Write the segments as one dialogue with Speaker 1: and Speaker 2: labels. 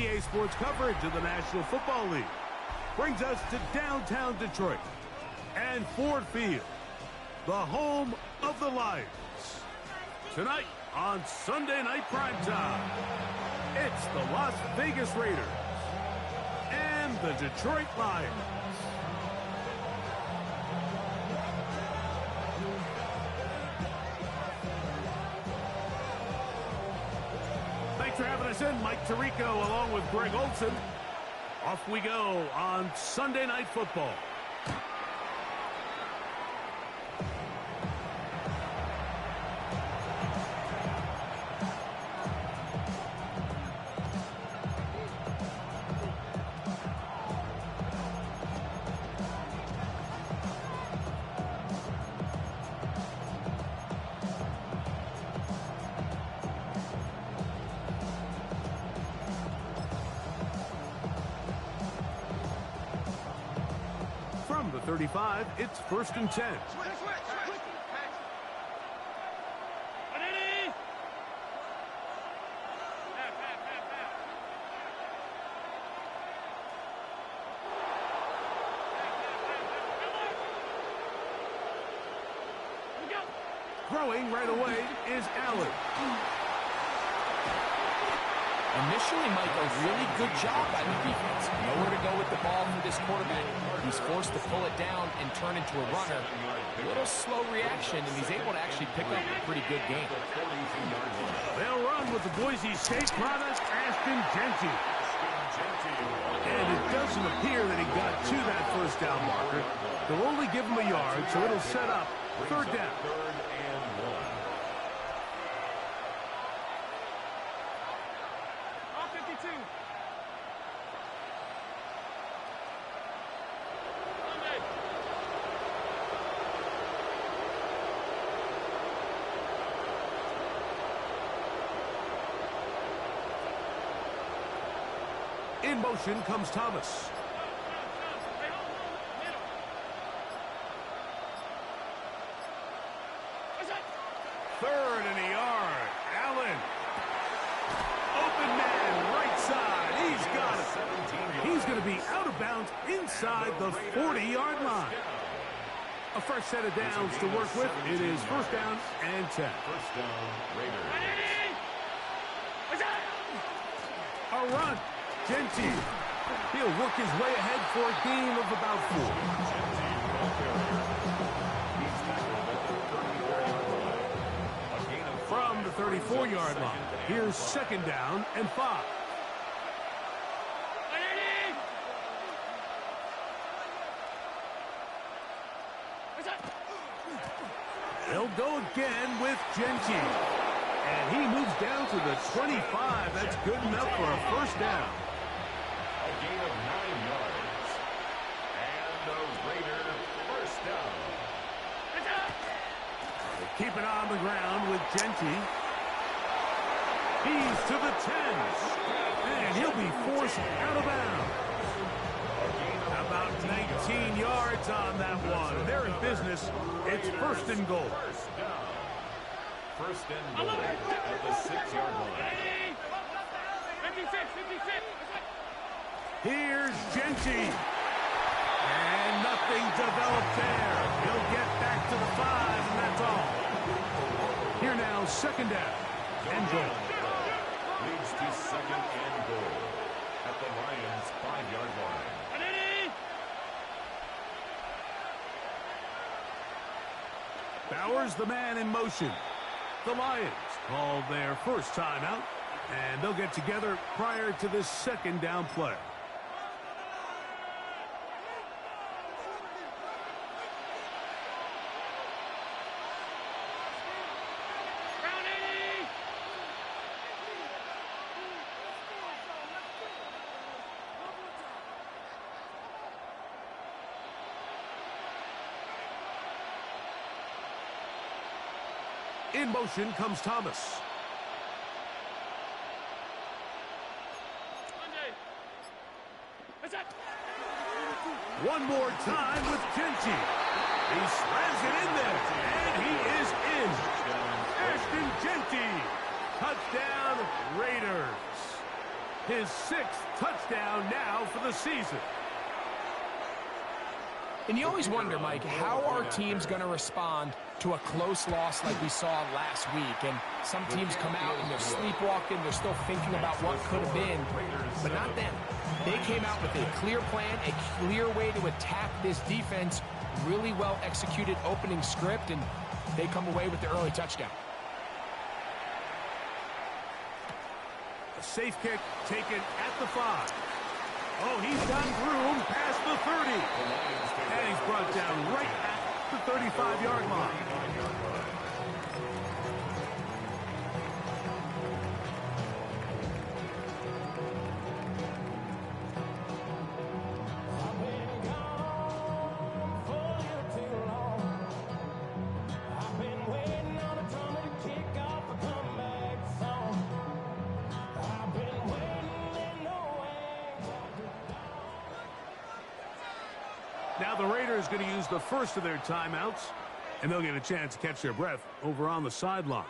Speaker 1: EA Sports coverage of the National Football League brings us to downtown Detroit and Ford Field, the home of the Lions. Tonight on Sunday Night Primetime, it's the Las Vegas Raiders and the Detroit Lions. Thanks for having us in. Mike Tirico along with Greg Olson. Off we go on Sunday Night Football. From the 35, it's 1st and 10. Throwing right away is Allen.
Speaker 2: Initially, Mike, a really good job by the defense. Nowhere to go with the ball for this quarterback. He's forced to pull it down and turn into a runner. A little slow reaction, and he's able to actually pick up a pretty good game.
Speaker 1: They'll run with the Boise State product, Ashton Jeanty. And it doesn't appear that he got to that first down marker. They'll only give him a yard, so it'll set up 3rd down. In motion comes Thomas. Third and a yard. Allen. Open man, right side. He's got it. He's going to be out of bounds inside the 40-yard line. A fresh set of downs to work with. It is 1st down and 10.
Speaker 3: First down, Raiders.
Speaker 1: A run. Jeanty. He'll work his way ahead for a gain of about 4. From the 34-yard line, here's 2nd down and 5. They'll go again with Jeanty. And he moves down to the 25. That's good enough for a 1st down.
Speaker 3: A gain of 9 yards. And the Raider 1st down.
Speaker 1: They keep it on the ground with Jeanty. He's to the 10. And he'll be forced out of bounds. About 19 yards on that one. They're in business. It's 1st and goal.
Speaker 3: 1st down. 1st and goal at the 6-yard line.
Speaker 4: 56.
Speaker 1: Here's Jeanty. And nothing developed there. He'll get back to the 5, and that's all. Here now, 2nd down and goal.
Speaker 3: Leads to 2nd and goal at the Lions' 5-yard line.
Speaker 1: Bowers, the man in motion. The Lions called their first timeout, and they'll get together prior to this 2nd down play. In motion comes Thomas. One more time with Jeanty. He slams it in there, and he is in. Ashton Jeanty. Touchdown, Raiders. His 6th touchdown now for the season.
Speaker 2: And you always wonder, Mike, how are teams going to respond to a close loss like we saw last week? And some teams come out and they're sleepwalking, they're still thinking about what could have been, but not them. They came out with a clear plan, a clear way to attack this defense, really well executed opening script, and they come away with the early touchdown.
Speaker 1: A safe kick taken at the 5. Oh, he's got room past the 30. And he's brought down right at the 35-yard line. Now the Raiders going to use the first of their timeouts, and they'll get a chance to catch their breath over on the sideline.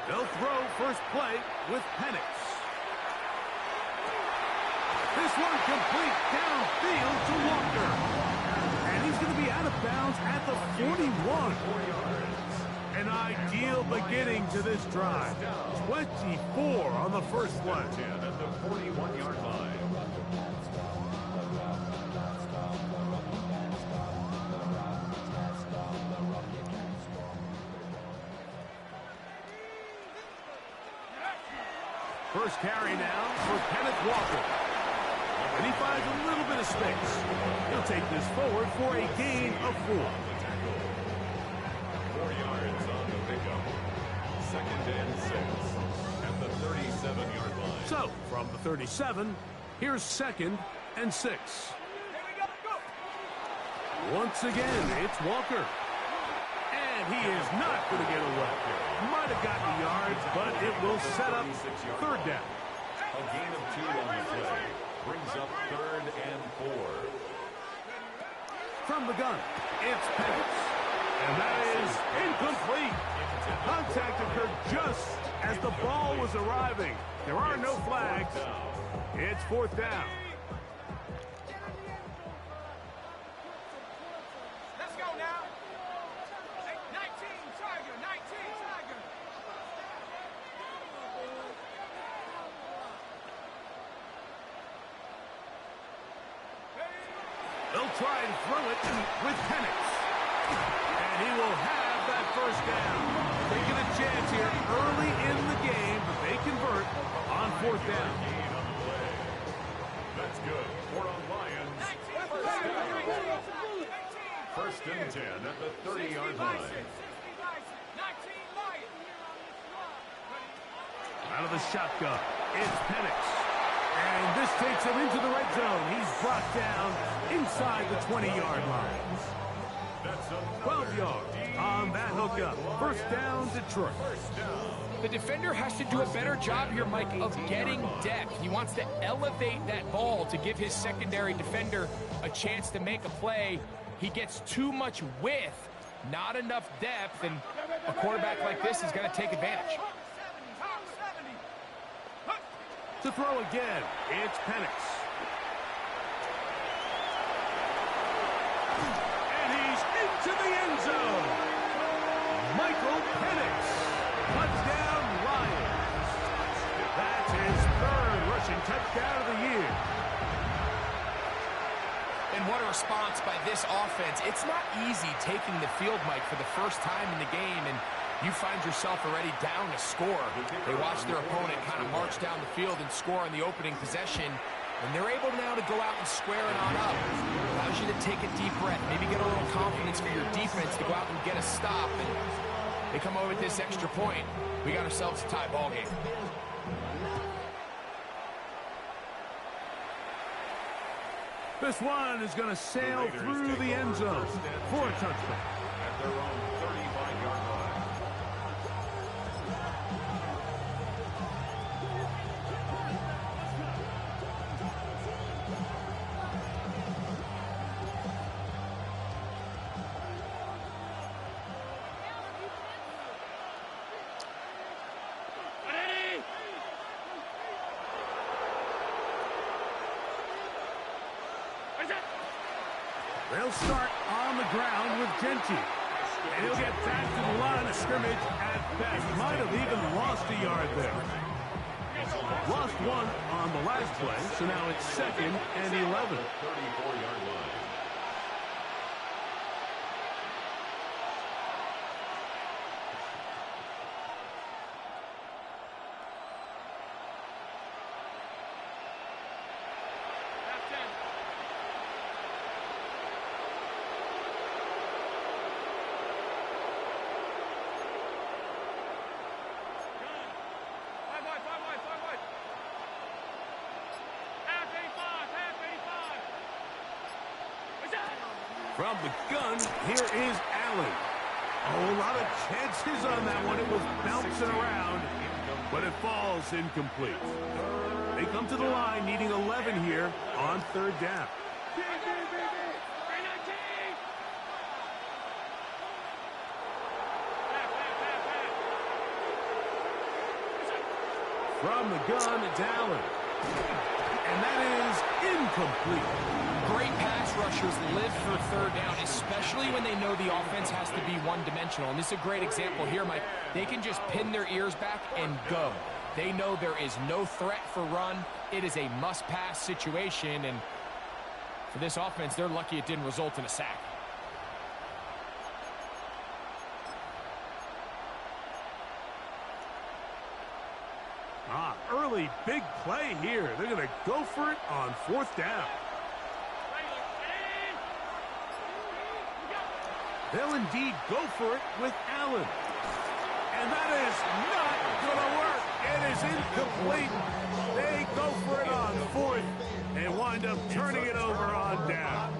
Speaker 1: They'll throw first play with Penix. This one complete downfield to Walker. And he's going to be out of bounds at the 41. An ideal beginning to this drive. 24 on the first play.
Speaker 3: At the 41-yard line.
Speaker 1: First carry now for Kenneth Walker. And he finds a little bit of space. He'll take this forward for a gain of 4.
Speaker 3: 4 yards on the pickup. 2nd and 6 at the 37-yard line.
Speaker 1: So, from the 37, here's 2nd and 6. Once again, it's Walker. And he is not going to get away. Might have gotten the yards, but it will set up 3rd down.
Speaker 3: A gain of 2 on the play. Brings up 3rd and 4.
Speaker 1: From the gun, it's Penix. And that is incomplete. Contact occurred just as the ball was arriving. There are no flags. It's 4th down.
Speaker 4: Let's go now. 19, Tiger, 19, Tiger.
Speaker 1: They'll try and throw it with Penix. And he will have that first down. Taking a chance here early in the game, but they convert on 4th down.
Speaker 3: That's good. 4 on Lions. First and 10 at the 30-yard line.
Speaker 1: Out of the shotgun, it's Penix. And this takes him into the red zone. He's brought down inside the 20-yard line. 12 yards on that hookup. First down, Detroit.
Speaker 2: The defender has to do a better job here, Mike, of getting depth. He wants to elevate that ball to give his secondary defender a chance to make a play. He gets too much width, not enough depth, and a quarterback like this is going to take advantage.
Speaker 1: To throw again, it's Penix. And he's into the end zone. Michael Penix. Touchdown, Lions. That's his 3rd rushing touchdown of the year.
Speaker 2: And what a response by this offense. It's not easy taking the field, Mike, for the first time in the game, and you find yourself already down to score. They watch their opponent kind of march down the field and score on the opening possession, and they're able now to go out and square it on up. Allows you to take a deep breath, maybe get a little confidence for your defense to go out and get a stop, and they come over with this extra point. We got ourselves a tie ball game.
Speaker 1: This one is going to sail through the end zone for a touchdown.
Speaker 3: At their own 35-yard line.
Speaker 1: They'll start on the ground with Genty. And he'll get back to the line of scrimmage at best. Might have even lost a yard there. Lost one on the last play, so now it's 2nd and 11.
Speaker 3: 34-yard line.
Speaker 1: From the gun, here is Allen. Oh, a lot of chances on that one. It was bouncing around, but it falls incomplete. They come to the line needing 11 here on 3rd down. From the gun, it's Allen. And that is incomplete.
Speaker 2: Great pass rushers live for 3rd down, especially when they know the offense has to be one-dimensional. And this is a great example here, Mike. They can just pin their ears back and go. They know there is no threat for run. It is a must-pass situation, and for this offense, they're lucky it didn't result in a sack.
Speaker 1: Early big play here. They're going to go for it on 4th down. They'll indeed go for it with Allen. And that is not going to work. It is incomplete. They go for it on 4th and wind up turning it over on down.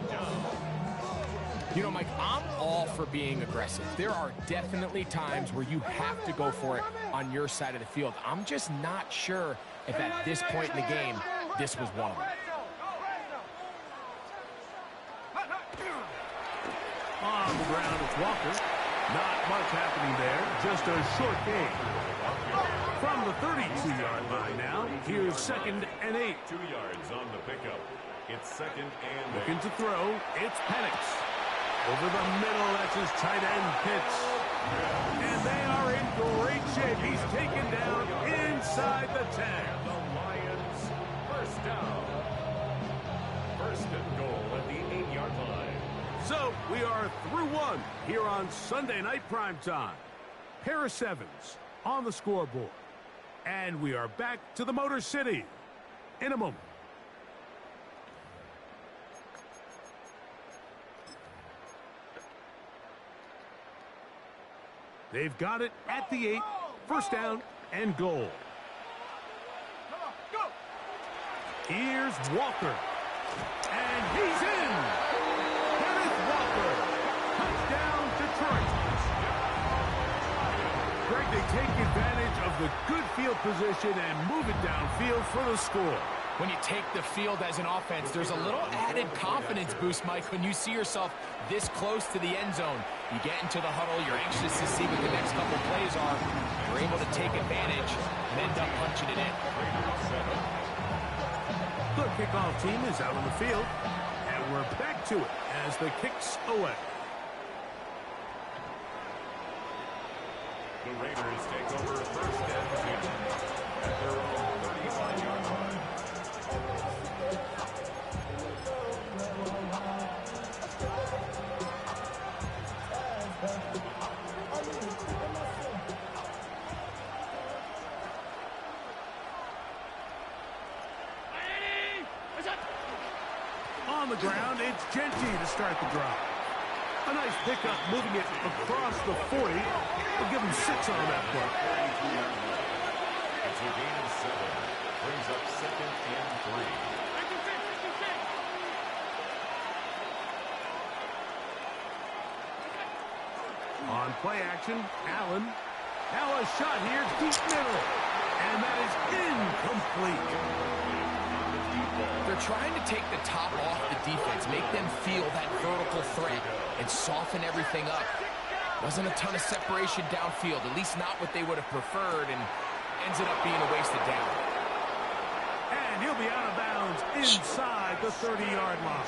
Speaker 2: You know, Mike, I'm all for being aggressive. There are definitely times where you have to go for it on your side of the field. I'm just not sure if at this point in the game, this was one of them.
Speaker 1: On the ground, it's Walker. Not much happening there. Just a short gain. From the 32-yard line now, here's 2nd and 8.
Speaker 3: 2 yards on the pickup. It's 2nd and 8.
Speaker 1: Looking to throw, it's Penix. Over the middle, that's his tight end, Pitts. And they are in great shape. He's taken down inside the 10.
Speaker 3: And the Lions, 1st down. 1st and goal at the 8-yard line.
Speaker 1: So we are through one here on Sunday Night Primetime. Pair of 7s on the scoreboard. And we are back to the Motor City in a moment. They've got it at the 8. 1st down and goal. Here's Walker. And he's in. Kenneth Walker. Touchdown, Detroit. Greg, they take advantage of the good field position and move it downfield for the score.
Speaker 2: When you take the field as an offense, there's a little added confidence boost, Mike, when you see yourself this close to the end zone. You get into the huddle, you're anxious to see what the next couple plays are. You're able to take advantage and end up punching it in.
Speaker 1: The kickoff team is out on the field, and we're back to it as the kick's away.
Speaker 3: The Raiders take over 1st and 10 at their own 35-yard line.
Speaker 1: On the ground, it's Genty to start the drive. A nice pickup, moving it across the 40. We'll give him 6 on that play.
Speaker 3: It's a gain of 7. Brings up 2nd and 3.
Speaker 1: On play action, Allen. Now a shot here, deep middle. And that is incomplete.
Speaker 2: They're trying to take the top off the defense, make them feel that vertical threat, and soften everything up. Wasn't a ton of separation downfield, at least not what they would have preferred, and ends up being a wasted down.
Speaker 1: And he'll be out of bounds inside the 30-yard line.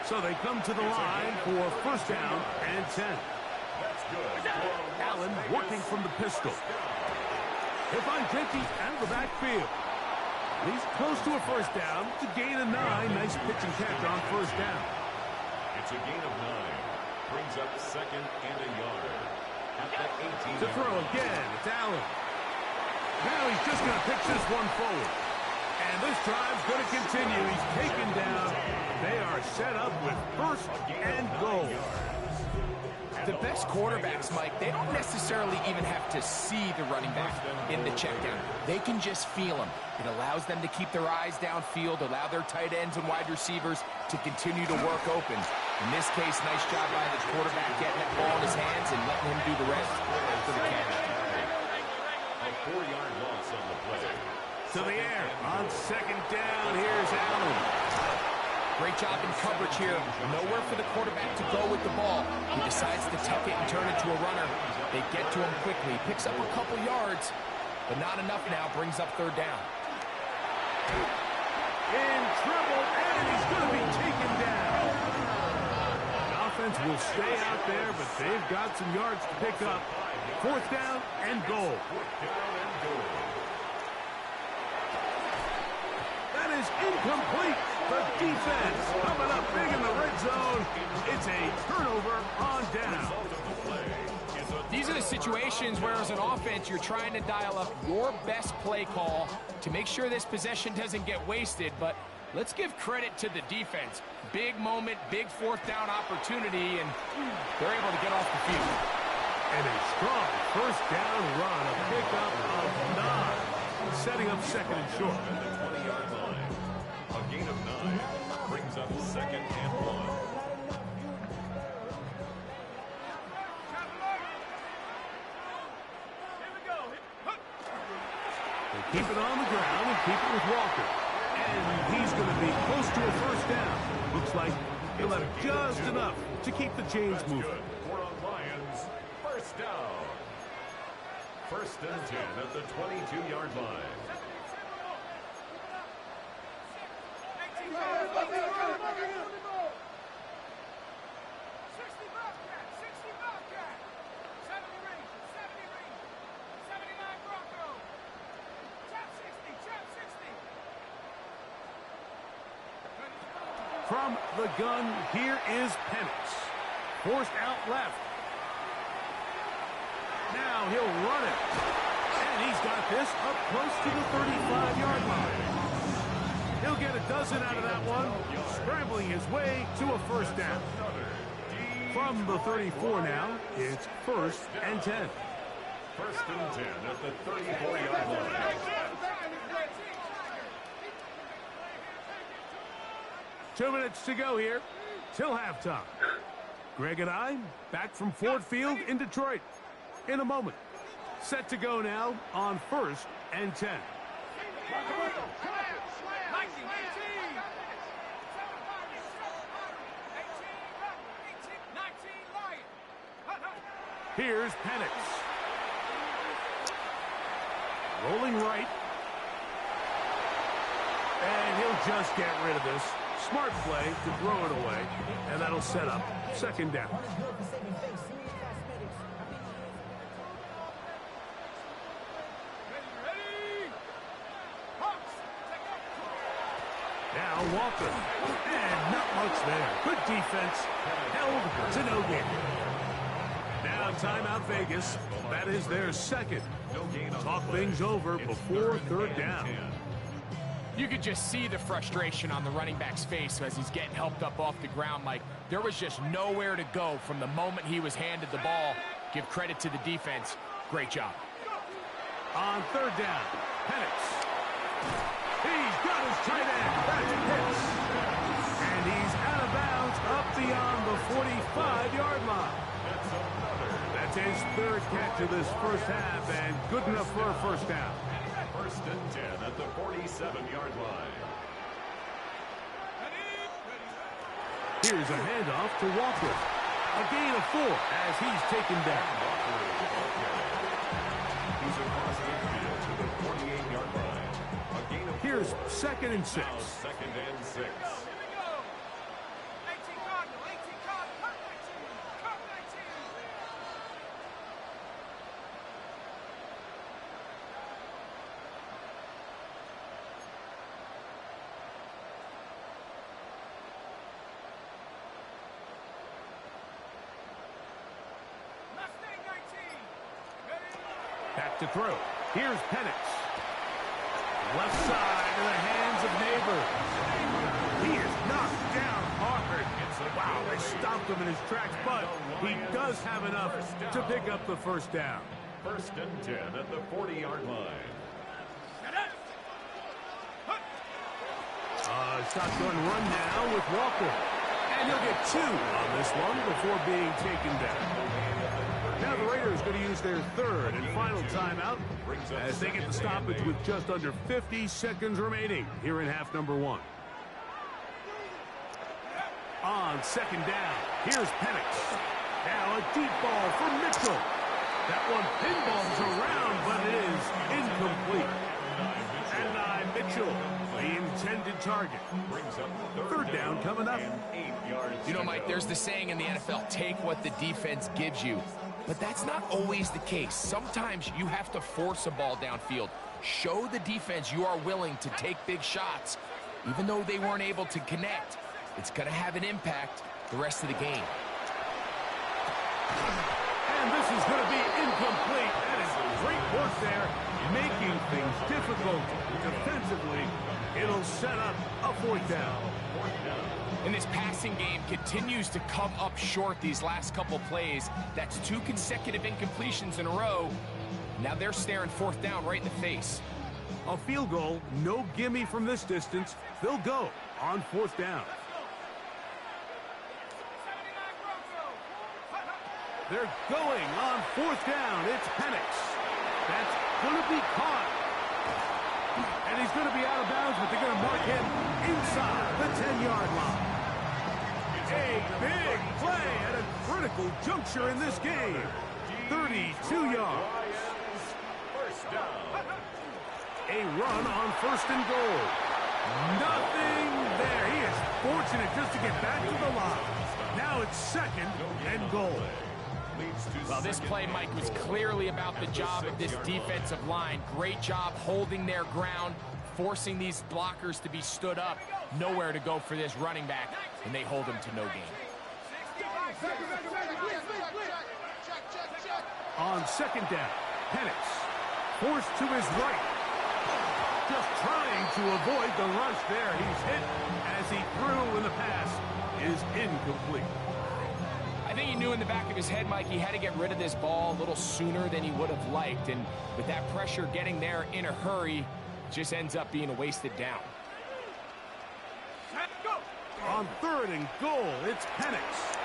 Speaker 1: So they come to the line for first down and 10. Allen working from the pistol. He'll find Jenkins out of the backfield. He's close to a first down to gain a 9. Nice pitch and catch on first down.
Speaker 3: It's a gain of 9. Brings up second and a yard. At the 18.
Speaker 1: To throw again, it's Allen. Now he's just going to pitch this one forward. And this drive's going to continue. He's taken down. They are set up with first and goal.
Speaker 2: The best quarterbacks, Mike, they don't necessarily even have to see the running back in the check down. They can just feel him. It allows them to keep their eyes downfield, allow their tight ends and wide receivers to continue to work open. In this case, nice job by the quarterback getting that ball in his hands and letting him do the rest after the catch.
Speaker 3: A 4-yard loss on the play.
Speaker 1: To the air on second down. Here's Allen.
Speaker 2: Great job in coverage here. Nowhere for the quarterback to go with the ball. He decides to tuck it and turn it to a runner. They get to him quickly. Picks up a couple yards, but not enough now. Brings up third down.
Speaker 1: In trouble, and he's going to be taken down. The offense will stay out there, but they've got some yards to pick up. Fourth down and goal. That is incomplete. The defense coming up big in the red zone. It's a turnover on down.
Speaker 2: These are the situations where, as an offense, you're trying to dial up your best play call to make sure this possession doesn't get wasted. But let's give credit to the defense. Big moment, big fourth down opportunity, and they're able to get off the field.
Speaker 1: And a strong first down run, a pickup of 9, setting up second and short.
Speaker 3: At the 20-yard line, a gain of 9 brings up second and 1.
Speaker 1: They keep it on the ground and keep it with Walker. And he's going to be close to a first down. Looks like he'll have just enough to keep the chains moving.
Speaker 3: First down. First and 10 at the 22-yard line.
Speaker 1: From the gun, here is Penix. Forced out left. Now he'll run it. And he's got this up close to the 35-yard line. He'll get a dozen out of that one, scrambling his way to a first down. From the 34 now, it's first and 10.
Speaker 3: First and 10 at the 34-yard line.
Speaker 1: 2 minutes to go here till halftime. Greg and I back from Ford Field in Detroit in a moment. Set to go now on first and 10. Here's Penix. Rolling right. And he'll just get rid of this. Smart play to throw it away, and that'll set up second down. Now Walker, and not much there. Good defense, held to no gain. Now timeout Vegas. That is their second. Talk things over before third down.
Speaker 2: You could just see the frustration on the running back's face as he's getting helped up off the ground. Like, there was just nowhere to go from the moment he was handed the ball. Give credit to the defense. Great job.
Speaker 1: On third down, Penix. He's got his tight end. That's Pitts. And he's out of bounds up beyond the 45-yard line. That's his third catch of this first half, and good enough for a first down.
Speaker 3: First and 10 at the 47-yard line.
Speaker 1: Here's a handoff to Walker. A gain of 4 as he's taken down.
Speaker 3: He's across midfield to the 48-yard line. A gain of 4.
Speaker 1: Here's 2nd and 6.
Speaker 3: Now 2nd and 6.
Speaker 1: Back to throw. Here's Penix. Left side in the hands of Neighbors. He is knocked down hard. Wow, they stopped him in his tracks, but he does have enough to pick up the first down.
Speaker 3: First and 10 at the 40-yard line.
Speaker 1: Shotgun run now with Walker. And he'll get 2 on this one before being taken down. Now the Raiders are going to use their 3rd and final timeout as they get the stoppage with just under 50 seconds remaining here in half number 1. On 2nd down, here's Penix. Now a deep ball for Mitchell. That one pinballs around, but it is incomplete. And Mitchell, the intended target. 3rd down coming up.
Speaker 2: You know, Mike, there's the saying in the NFL, take what the defense gives you. But that's not always the case. Sometimes you have to force a ball downfield. Show the defense you are willing to take big shots. Even though they weren't able to connect, it's going to have an impact the rest of the game.
Speaker 1: And this is going to be incomplete. That is great work there, making things difficult defensively. It'll set up a 4th down.
Speaker 2: And this passing game continues to come up short these last couple plays. That's 2 consecutive incompletions in a row. Now they're staring 4th down right in the face.
Speaker 1: A field goal, no gimme from this distance. They'll go on 4th down. They're going on 4th down. It's Penix. That's going to be caught. And he's going to be out of bounds, but they're going to mark him inside the 10-yard line. A big play at a critical juncture in this game. 32 yards.
Speaker 3: First down.
Speaker 1: A run on 1st and goal. Nothing there. He is fortunate just to get back to the line. Now it's 2nd and goal.
Speaker 2: Well, this play, Mike, was clearly about the job of this defensive line. Great job holding their ground, forcing these blockers to be stood up. Nowhere to go for this running back, and they hold him to no gain.
Speaker 1: On 2nd down, Penix forced to his right. Just trying to avoid the rush there. He's hit as he threw, and the pass is incomplete.
Speaker 2: I think he knew in the back of his head, Mike, he had to get rid of this ball a little sooner than he would have liked. And with that pressure getting there in a hurry, it just ends up being a wasted down.
Speaker 1: On 3rd and goal, it's Penix.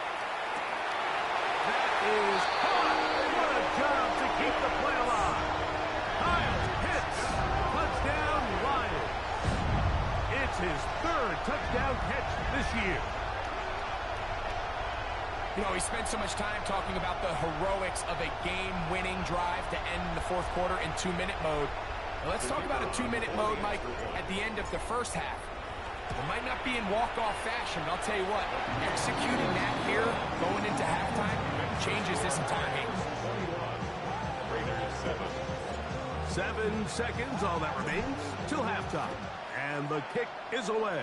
Speaker 1: That is caught. What a job to keep the play alive. Kyle hits. Touchdown, Lions. It's his 3rd touchdown catch this year.
Speaker 2: You know, he spent so much time talking about the heroics of a game-winning drive to end the 4th quarter in 2-minute mode. Now, let's talk about a 2-minute mode, Mike, at the end of the first half. It might not be in walk-off fashion, but I'll tell you what, executing that here, going into halftime, changes this entire game.
Speaker 1: 7 seconds, all that remains, till halftime. And the kick is away.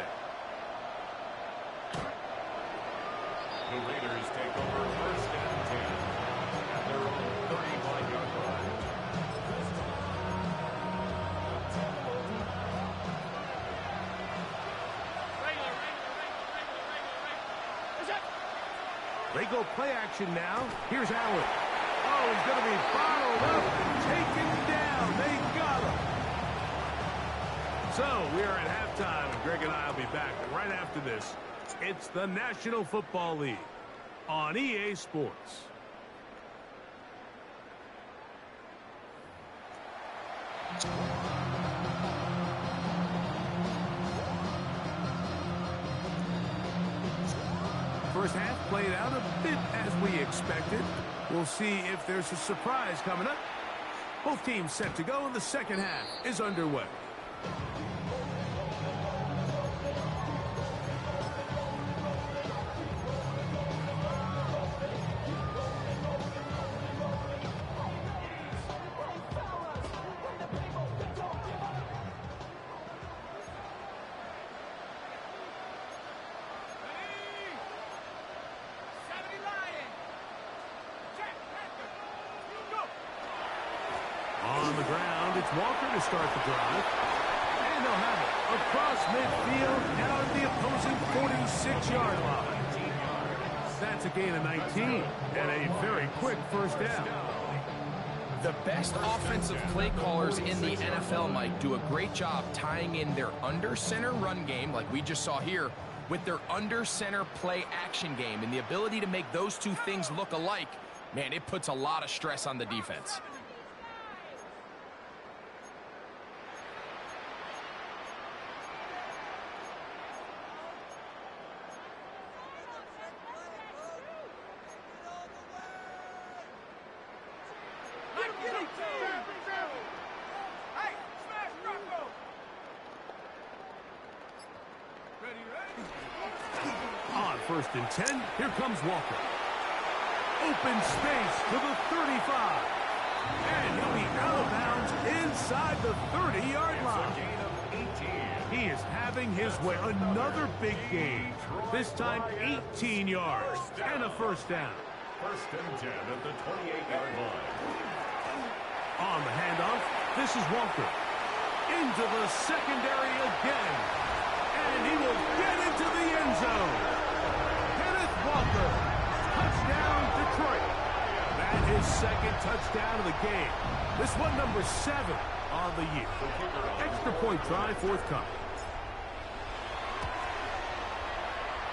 Speaker 3: The Raiders take over 1st and 10 at their own 35-yard line.
Speaker 1: They go play action now. Here's Allen. Oh, he's going to be bottled up and taken down. They got him. So we are at halftime, and Greg and I will be back right after this. It's the National Football League on EA Sports. First half played out a bit as we expected. We'll see if there's a surprise coming up. Both teams set to go, and the second half is underway. On the ground, it's Walker to start the drive. And they'll have it across midfield down at the opposing 46-yard line. That's a gain of 19 and a very quick first down.
Speaker 2: The best offensive play callers in the NFL, Mike, do a great job tying in their under-center run game, like we just saw here, with their under-center play action game. And the ability to make those two things look alike, man, it puts a lot of stress on the defense.
Speaker 1: On 1st and 10, here comes Walker. Open space to the 35. And he'll be out of bounds inside the 30-yard line. He is having his way. Another big gain. This time 18 yards and a first down.
Speaker 3: 1st and 10 at the 28-yard line.
Speaker 1: On the handoff, this is Walker. Into the secondary again. And he will get into the end zone. Kenneth Walker. Touchdown, Detroit. That is second touchdown of the game. This one number 7 on the year. Extra point try forthcoming.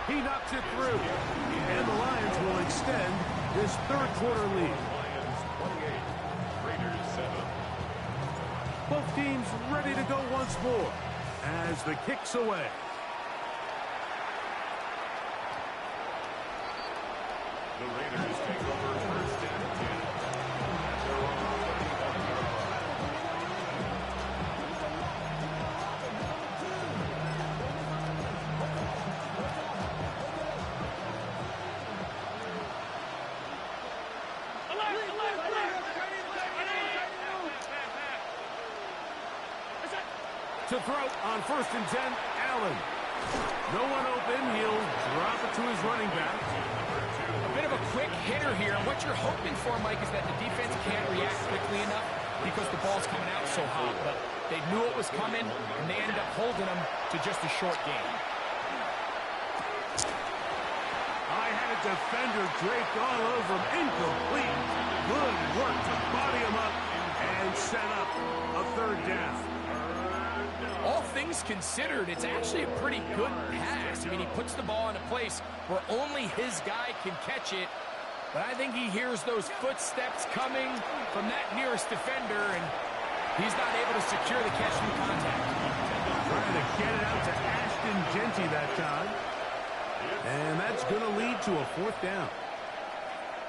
Speaker 1: He knocks it through. And the Lions will extend this third quarter lead.
Speaker 3: Lions 28, Raiders 7.
Speaker 1: Both teams ready to go once more as the kick's away.
Speaker 3: The Raiders take over 1st and 10. At their own 31-yard line.
Speaker 1: To throw on 1st and 10, Allen. No one open. He'll drop it to his running back.
Speaker 2: A bit of a quick hitter here. And what you're hoping for, Mike, is that the defense can't react quickly enough because the ball's coming out so hot. But they knew it was coming, and they ended up holding them to just a short game.
Speaker 1: I had a defender draped all over him. Incomplete. Good work to body him up and set up a third down.
Speaker 2: All things considered, it's actually a pretty good pass. I mean, he puts the ball in a place where only his guy can catch it. But I think he hears those footsteps coming from that nearest defender, and he's not able to secure the catch through contact.
Speaker 1: Trying to get it out to Ashton Genty that time. And that's going to lead to a fourth down.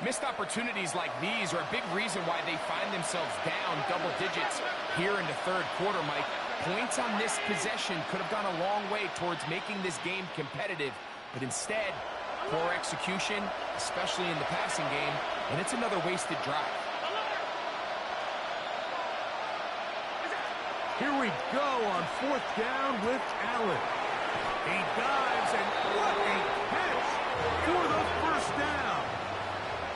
Speaker 2: Missed opportunities like these are a big reason why they find themselves down double digits here in the third quarter, Mike. Points on this possession could have gone a long way towards making this game competitive, but instead, poor execution, especially in the passing game, and it's another wasted drive.
Speaker 1: Here we go on 4th down with Allen. He dives, and what a catch for the first down.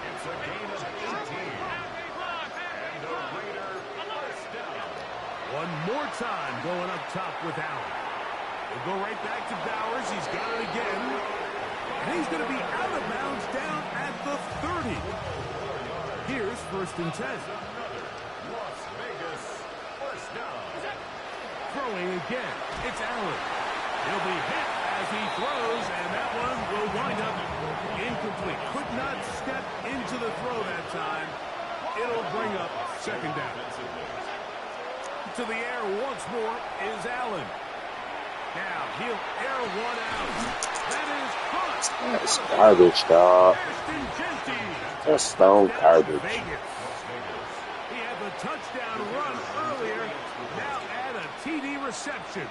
Speaker 3: It's a gain of 18. And a Raider first down.
Speaker 1: One more time going up top with Allen. We'll go right back to Bowers. He's got it again. And he's going to be out of bounds down at the 30. Here's 1st and 10.
Speaker 3: Las Vegas first down.
Speaker 1: Throwing again. It's Allen. He'll be hit as he throws, and that one will wind up incomplete. Could not step into the throw that time. It'll bring up second down. to the air once more is Allen. Now he'll air one out. That is caught.
Speaker 5: That's garbage, dog. That's stone garbage.
Speaker 1: He had the touchdown run earlier. Now add a TD reception.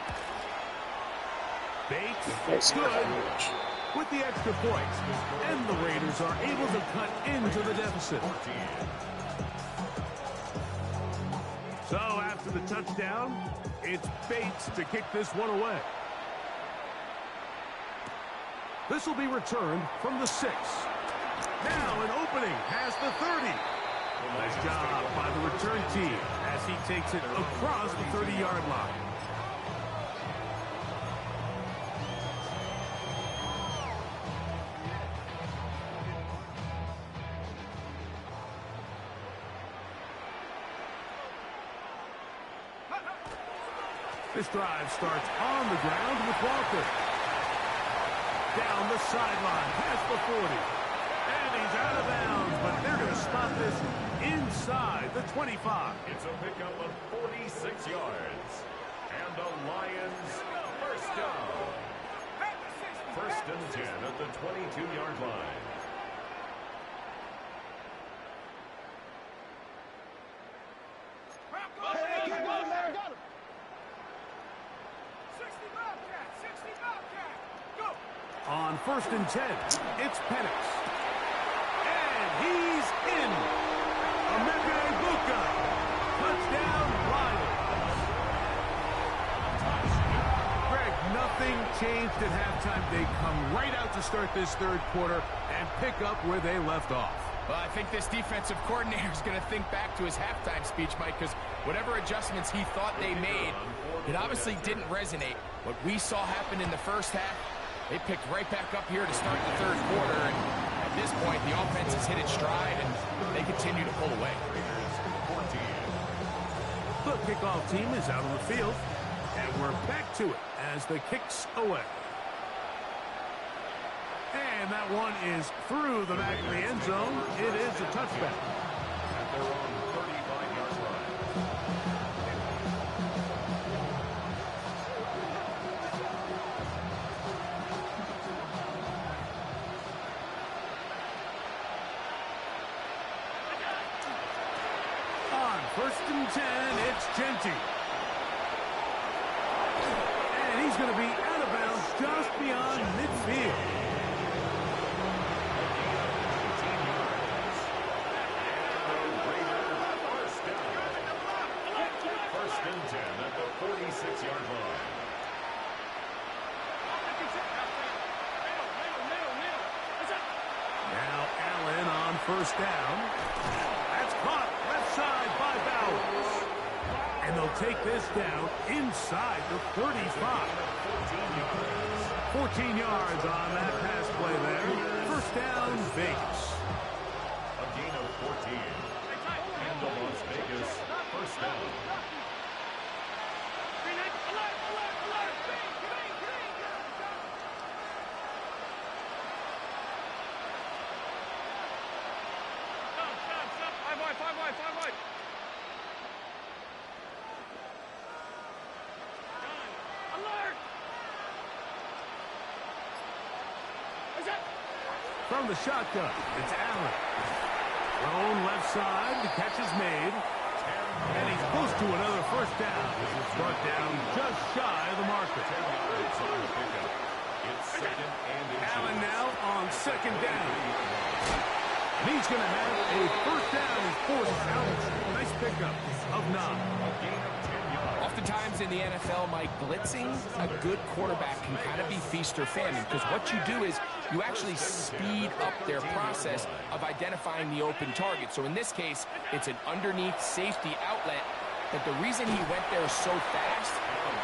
Speaker 1: Bates, good with the extra points. And the Raiders are able to cut into the deficit. So after the touchdown, it's Bates to kick this one away. This will be returned from the 6. Now an opening past the 30. Nice job by the return team as he takes it across the 30-yard line. This drive starts on the ground with Walker. Down the sideline, past the 40. And he's out of bounds, but they're going to spot this inside the 25.
Speaker 3: It's a pickup of 46 yards. And the Lions first down. First and 10 at the 22-yard line.
Speaker 1: On first and 10, it's Penix. And he's in. Buka. Touchdown, Lions. Greg, nothing changed at halftime. They come right out to start this third quarter and pick up where they left off.
Speaker 2: Well, I think this defensive coordinator is going to think back to his halftime speech, Mike, because whatever adjustments he thought they made, it obviously didn't resonate. What we saw happen in the first half, they picked right back up here to start the third quarter, and at this point, the offense has hit its stride, and they continue to pull away.
Speaker 1: The kickoff team is out on the field, and we're back to it as the kick's away. And that one is through the back of the end zone. It is a touchback.
Speaker 3: At their own 35-yard line.
Speaker 1: On first and 10, it's Genty. And he's going to be out of bounds just beyond midfield.
Speaker 3: First and 10 at the 46-yard line.
Speaker 1: Now Allen on first down. That's caught left side by Bowers. And they'll take this down inside the 35. 14 yards on that pass play there. First down, Vegas.
Speaker 3: A gain of 14. And the Las Vegas first down.
Speaker 4: Five wide. Alert!
Speaker 1: From the shotgun, it's Allen. Thrown left side, the catch is made. And he's close to another first down. This is brought down just shy of the marker. Allen now on second down. And he's going to have a first down and forced out. Nice pickup of 9.
Speaker 2: Oftentimes in the NFL, Mike, blitzing a good quarterback can kind of be feast or famine, because what you do is you actually speed up their process of identifying the open target. So in this case, it's an underneath safety outlet, but the reason he went there so fast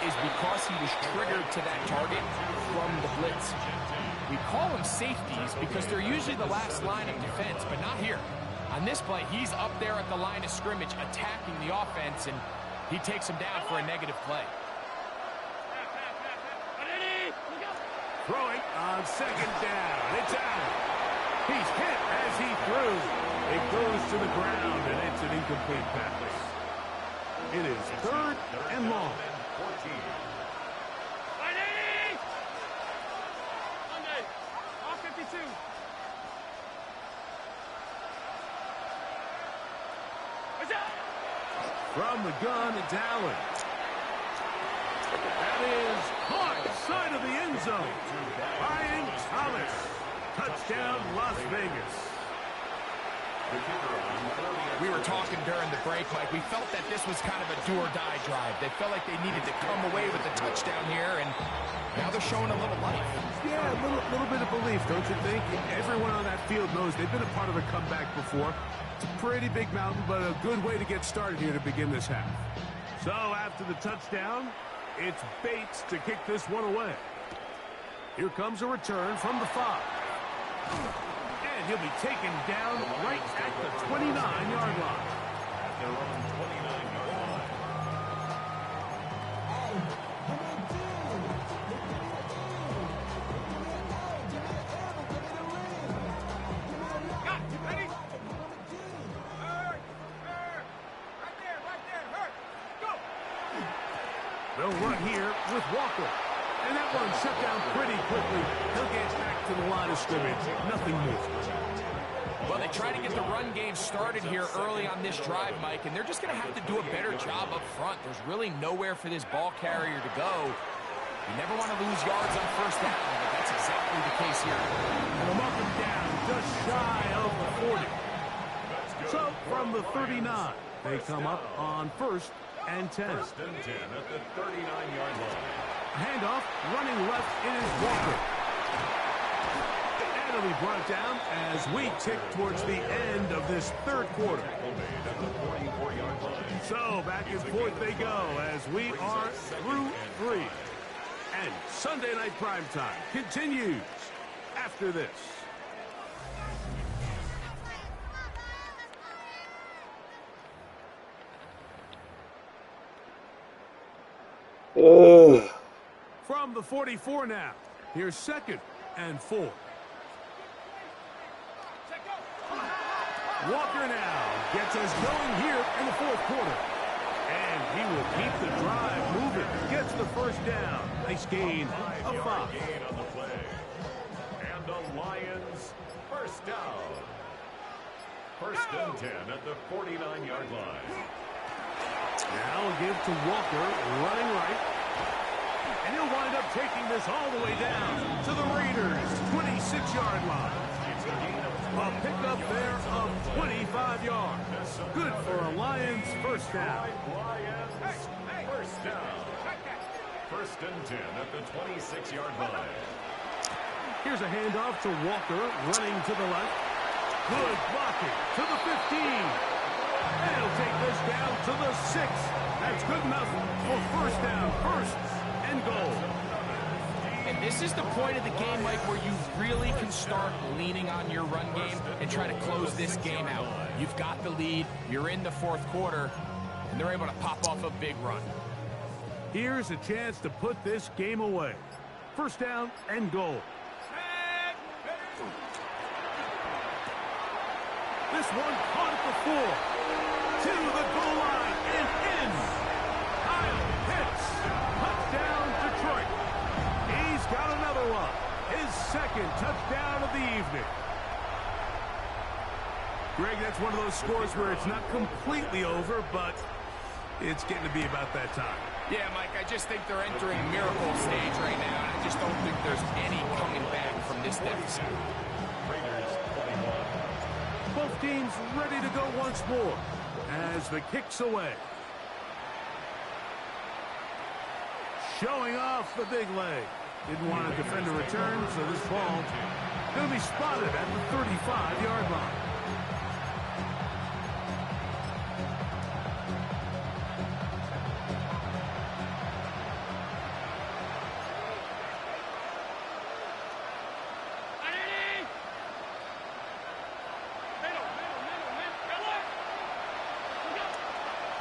Speaker 2: is because he was triggered to that target from the blitz. We call them safeties because they're usually the last line of defense, but not here. On this play, he's up there at the line of scrimmage attacking the offense, and he takes him down for a negative play.
Speaker 1: Throwing on second down. It's Allen. He's hit as he threw. It goes to the ground, and it's an incomplete pass. It is 3rd and long.
Speaker 4: Monday, all 52.
Speaker 1: From the gun, it's Allen. That is caught side of the end zone. Ryan Thomas. Touchdown, Las Vegas.
Speaker 2: We were talking during the break, Mike. We felt that this was kind of a do-or-die drive. They felt like they needed to come away with a touchdown here, and now they're showing a little life.
Speaker 1: Yeah, a little bit of belief, don't you think? Everyone on that field knows they've been a part of a comeback before. It's a pretty big mountain, but a good way to get started here to begin this half. So after the touchdown, it's Bates to kick this one away. Here comes a return from the 5. And he'll be taken down right at the 29-yard line.
Speaker 3: At their own 29-yard line.
Speaker 4: Got it. Ready? Hurt. Right there. Hurt. Go.
Speaker 1: They'll run here with Walker. And that one shut down pretty quickly. He'll get back to the line of scrimmage. Nothing more.
Speaker 2: Well, they try to get the run game started here early on this drive, Mike, and they're just going to have to do a better job up front. There's really nowhere for this ball carrier to go. You never want to lose yards on first down, but that's exactly the case here.
Speaker 1: And a up and down, just shy of the 40. So, from the 39, they come up on 1st and 10.
Speaker 3: 1st and 10 at the 39-yard line.
Speaker 1: Handoff, running left is Walker. And it'll be brought down as we tick towards the end of this 3rd quarter.
Speaker 3: Made at the 44-yard line.
Speaker 1: So back and forth they go as we are through 3. And Sunday Night Primetime continues after this. From the 44 now. Here's 2nd and 4. Walker now gets us going here in the 4th quarter. And he will keep the drive moving. Gets the 1st down. Nice gain of 5.
Speaker 3: Gain on the play. And the Lions 1st down. 1st and 10 at the 49-yard line.
Speaker 1: Now we'll give to Walker, running right. And he'll wind up taking this all the way down to the Raiders' 26-yard line. A pickup there of 25 yards. Good for a Lions 1st down.
Speaker 3: Lions 1st down. 1st and 10 at the 26-yard line.
Speaker 1: Here's a handoff to Walker, running to the left. Good blocking to the 15. And he'll take this down to the 6. That's good enough for 1st down, 1st and goal.
Speaker 2: And this is the point of the game, Mike, where you really can start leaning on your run game and try to close this game out. You've got the lead, you're in the 4th quarter, and they're able to pop off a big run.
Speaker 1: Here's a chance to put this game away. 1st down and goal. This one caught at the 4. To the goal line and in. Kyle Pitts. Touchdown, Detroit. He's got another one. His 2nd touchdown of the evening. Greg, that's one of those scores where it's not completely over, but it's getting to be about that time.
Speaker 2: Yeah, Mike, I just think they're entering miracle stage right now, and I just don't think there's any coming back from this deficit.
Speaker 3: Raiders 21.
Speaker 1: Both teams ready to go once more as the kick's away. Showing off the big leg. Didn't want to defend a return, so this ball going to be spotted at the 35-yard line.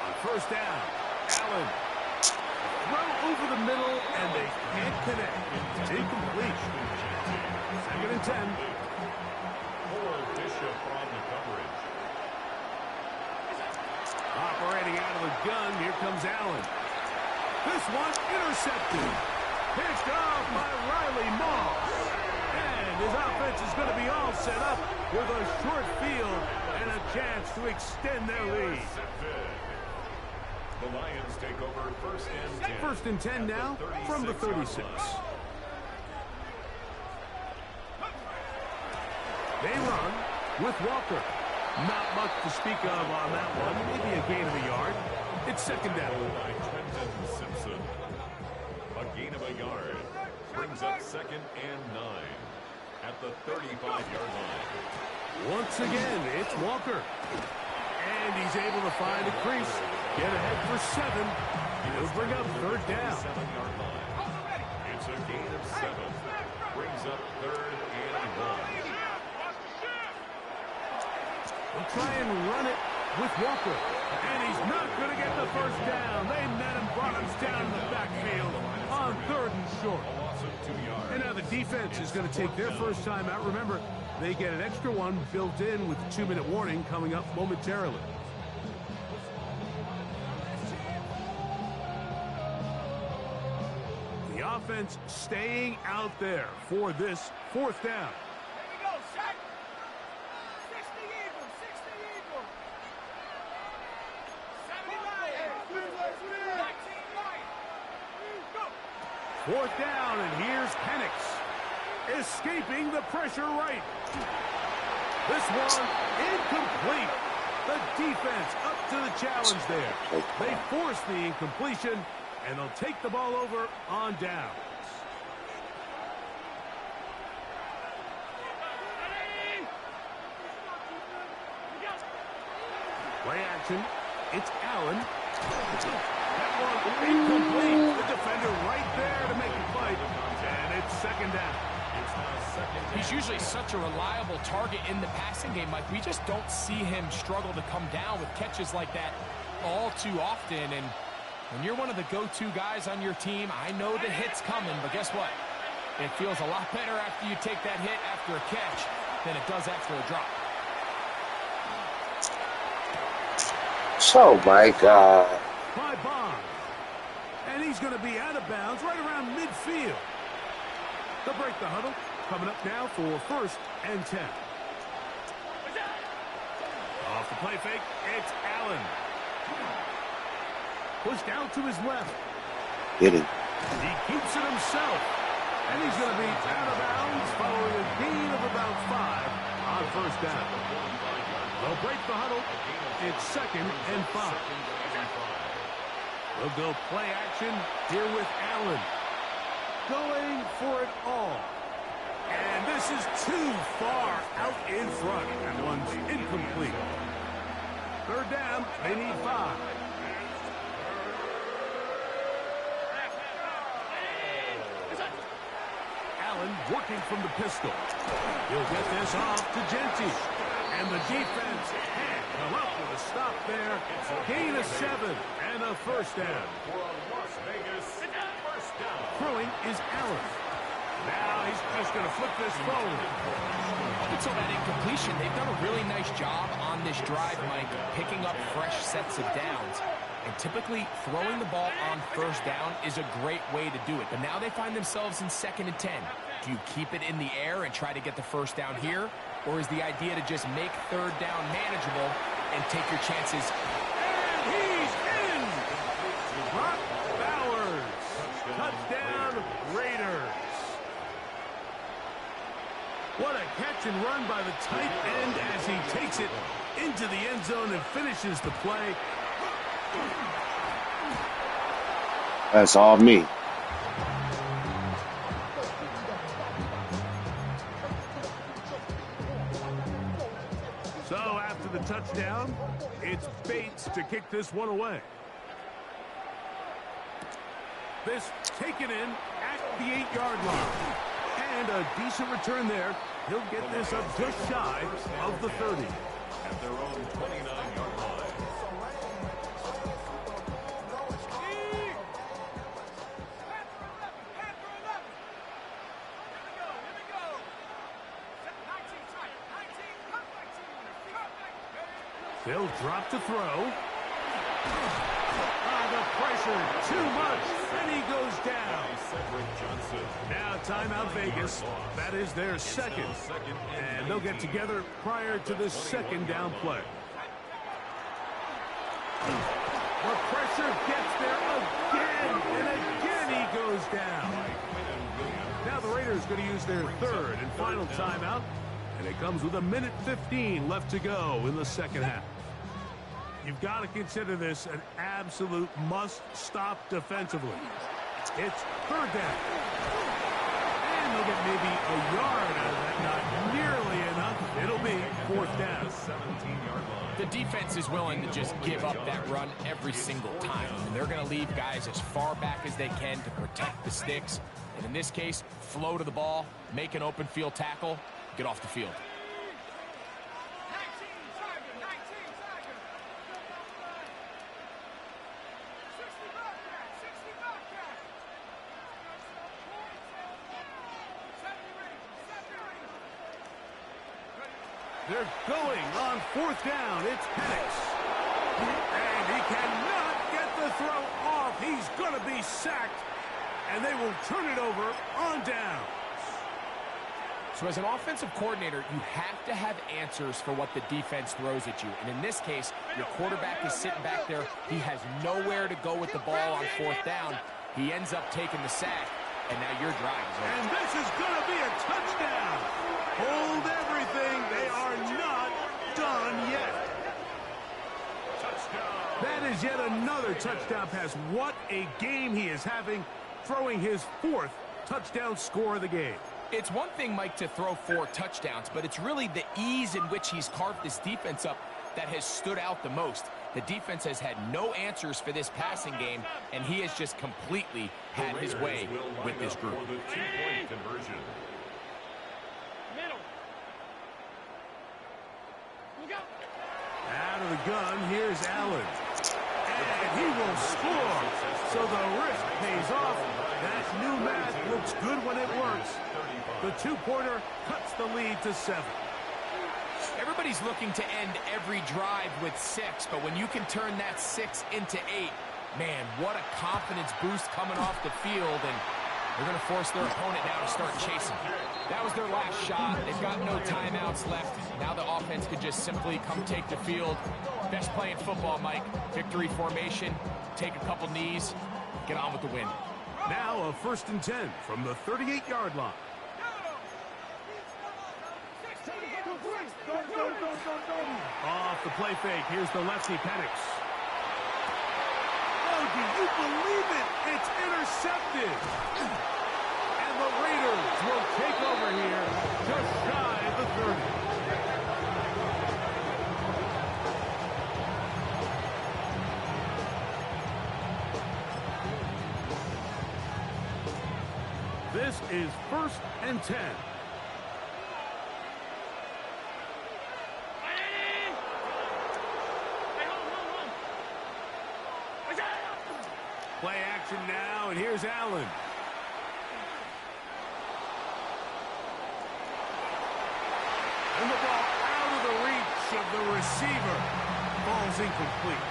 Speaker 1: On 1st down, Allen. Throw over the middle, and they can't connect. It's incomplete. 2nd and 10.
Speaker 3: Poor Bishop on the coverage.
Speaker 1: Operating out of the gun, here comes Allen. This one intercepted. Picked off by Riley Moss. And his offense is going to be all set up with a short field and a chance to extend their lead.
Speaker 3: The Lions take over first and 10.
Speaker 1: First and 10 now from the 36. They run with Walker. Not much to speak of on that one. Maybe a gain of a yard. It's second down.
Speaker 3: By Trenton Simpson. A gain of a yard. Brings up second and 9 at the 35-yard line.
Speaker 1: Once again, it's Walker. And he's able to find a crease. Get ahead for 7. He'll bring up third down.
Speaker 3: 7-yard line. It's a gain of 7. Brings up third and 1.
Speaker 1: They'll try and run it with Walker. And he's not going to get the first down. They met him, brought him down in the backfield on third and short.
Speaker 3: A loss of 2 yards.
Speaker 1: And now the defense is going to take their first time out. Remember, they get an extra one built in with the 2-minute warning coming up momentarily. The offense staying out there for this fourth down. Fourth down, and here's Penix. Escaping the pressure right. This one incomplete. The defense up to the challenge there. They force the incompletion, and they'll take the ball over on downs. Play action. It's Allen. That one incomplete. The defender right there to make the fight. And it's second down.
Speaker 2: He's usually such a reliable target in the passing game, Mike. We just don't see him struggle to come down with catches like that all too often. And when you're one of the go-to guys on your team, I know the hit's coming, but guess what? It feels a lot better after you take that hit after a catch than it does after a drop.
Speaker 5: Oh, my God.
Speaker 1: By Bond. And he's going to be out of bounds right around midfield. They'll break the huddle. Coming up now for first and 10. Off the play fake, it's Allen. Pushed out to his left.
Speaker 5: Get it.
Speaker 1: He keeps it himself. And he's going to be out of bounds following a gain of about 5 on first down. They'll break the huddle. It's second and 5. We'll go play action here with Allen. Going for it all. And this is too far out in front. That one's incomplete. Third down, they need 5. Allen working from the pistol. He'll get this off to Genty. And the defense can't come up with a stop there. Gain of 7 and a first down.
Speaker 3: For a Las Vegas first down.
Speaker 1: Throwing is Allen. Now he's just going to flip this forward.
Speaker 2: Up until that incompletion, they've done a really nice job on this drive, Mike, picking up fresh sets of downs. And typically, throwing the ball on first down is a great way to do it. But now they find themselves in second and 10. Do you keep it in the air and try to get the first down here? Or is the idea to just make third down manageable and take your chances?
Speaker 1: And he's in! Brock Bowers. Touchdown, Raiders. What a catch and run by the tight end as he takes it into the end zone and finishes the play.
Speaker 5: That's all me.
Speaker 1: So after the touchdown, it's Bates to kick this one away. This taken in at the 8-yard line. And a decent return there. He'll get this up just shy of the 30.
Speaker 3: At their own 29-yard line.
Speaker 1: They'll drop to throw. The pressure, too much, and he goes down. Now timeout Vegas. That is their second. And they'll get together prior to the second down play. The pressure gets there again, and again he goes down. Now the Raiders going to use their third and final timeout, and it comes with 1:15 left to go in the second half. You've got to consider this an absolute must-stop defensively. It's third down. And they'll get maybe a yard out of that. Not nearly enough. It'll be fourth down.
Speaker 3: 17-yard line.
Speaker 2: The defense is willing to just give up that run every single time. And they're going to leave guys as far back as they can to protect the sticks. And in this case, flow to the ball, make an open field tackle, get off the field.
Speaker 1: They're going on fourth down. It's Penix. And he cannot get the throw off. He's going to be sacked. And they will turn it over on down.
Speaker 2: So as an offensive coordinator, you have to have answers for what the defense throws at you. And in this case, your quarterback is sitting back there. He has nowhere to go with the ball on fourth down. He ends up taking the sack. And now your drive is over.
Speaker 1: And this is going to be a touchdown. Hold everything. They are not done yet.
Speaker 3: Touchdown.
Speaker 1: That is yet another touchdown pass. What a game he is having, throwing his fourth touchdown score of the game.
Speaker 2: It's one thing, Mike, to throw 4 touchdowns, but it's really the ease in which he's carved this defense up that has stood out the most. The defense has had no answers for this passing game, and he has just completely had his way with this group.
Speaker 3: For the 2-point conversion.
Speaker 1: Out of the gun, here's Allen. And he will score. So the risk pays off. That new math looks good when it works. The two-pointer cuts the lead to 7.
Speaker 2: Everybody's looking to end every drive with 6, but when you can turn that 6 into 8, man, what a confidence boost coming off the field, and they're going to force their opponent now to start chasing. That was their last shot. They've got no timeouts left. Now the offense could just simply come take the field. Best play in football, Mike. Victory formation, take a couple knees, get on with the win.
Speaker 1: Now a 1st and 10 from the 38-yard line. Off the play fake, here's the lefty Penix. Oh, do you believe it? It's intercepted. And the Raiders will take over here just shy of the 30. This is 1st and 10. Play action now, and here's Allen. And the ball out of the reach of the receiver. Ball's incomplete.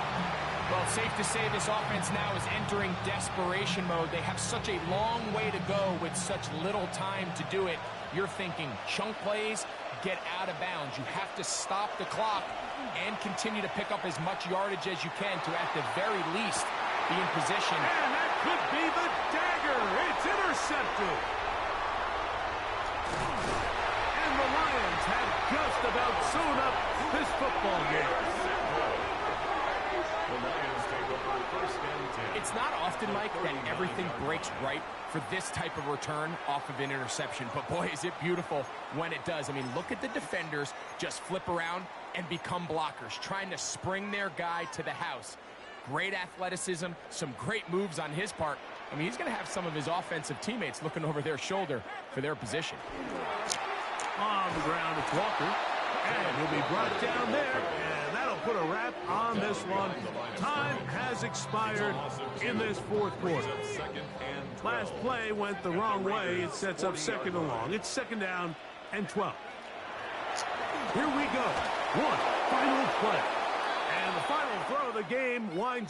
Speaker 2: Well, it's safe to say this offense now is entering desperation mode. They have such a long way to go with such little time to do it. You're thinking chunk plays, get out of bounds. You have to stop the clock and continue to pick up as much yardage as you can to, at the very least, be in position.
Speaker 1: And that could be the dagger. It's intercepted. And the Lions have just about sewn up this football game.
Speaker 3: The Lions take over 1st and 10.
Speaker 2: It's not often, Mike, that everything breaks right for this type of return off of an interception. But, boy, is it beautiful when it does. I mean, look at the defenders just flip around and become blockers, trying to spring their guy to the house. Great athleticism, some great moves on his part. I mean, he's going to have some of his offensive teammates looking over their shoulder for their position.
Speaker 1: On the ground, it's Walker. And he'll be brought down there. And that'll put a wrap on this one. Time has expired in this 4th quarter. Last play went the wrong way. It sets up 2nd and long. It's 2nd down and 12. Here we go. One final play. And the final throw the game winds